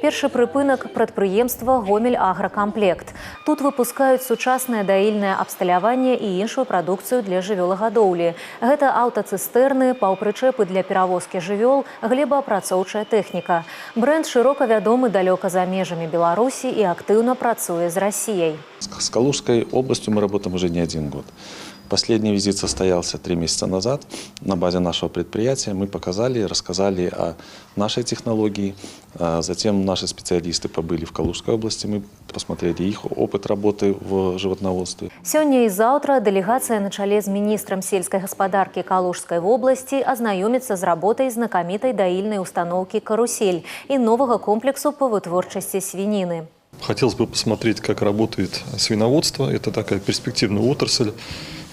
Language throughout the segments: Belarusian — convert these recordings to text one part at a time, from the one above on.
Першы прыпынак прадпрыемства «Гомель Агрокомплект». Тут выпускаюць сучаснае даільнае абсталяванне і іншую прадукцыю для жывёлагадоўлі. Гэта аўтацыстэрны, паўпрычэпы для перавозкі жывёл, глебаапрацоўчая тэхніка. Брэнд шырока вядомы далёка за межамі Беларусі і актыўна працуе з Расіяй. С Калужской областью мы работаем уже не один год. Последний визит состоялся 3 месяца назад. На базе нашего предприятия мы показали, рассказали о нашей технологии. Затем наши специалисты побыли в Калужской области, мы посмотрели их опыт работы в животноводстве. Сёння і заўтра дэлегацыя на чале з міністрам сельскай гаспадаркі Калужскай вобласці азнаёміцца з работай знакамітай даільнай установкі «Карусель» і новага комплексу по вытворчасці свініны. Хотелось бы посмотреть, как работает свиноводство. Это такая перспективная отрасль.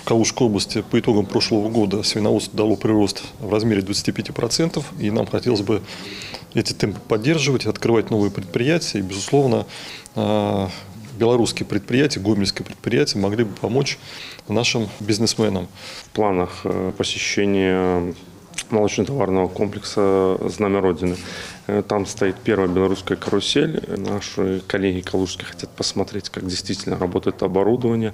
В Калужской области по итогам прошлого года свиноводство дало прирост в размере 25%. И нам хотелось бы эти темпы поддерживать, открывать новые предприятия. И, безусловно, белорусские предприятия, гомельские предприятия могли бы помочь нашим бизнесменам. В планах посещения молочно-товарного комплекса «Знамя Родины». Там стоит первая белорусская карусель. Наши коллеги калужские хотят посмотреть, как действительно работает оборудование,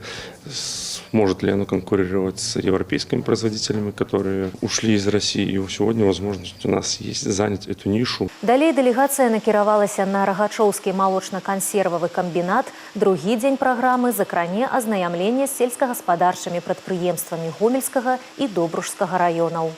может ли оно конкурировать с европейскими производителями, которые ушли из России. И сегодня возможность у нас есть занять эту нишу. Далей дэлегацыя накіравалася на Рагачоўскі малочна-кансервавы камбінат. Другі дзень праграмы закране азнаямленне з сельскагаспадарчымі прадпрыемствамі Гомельскага і Добружскага раёнаў.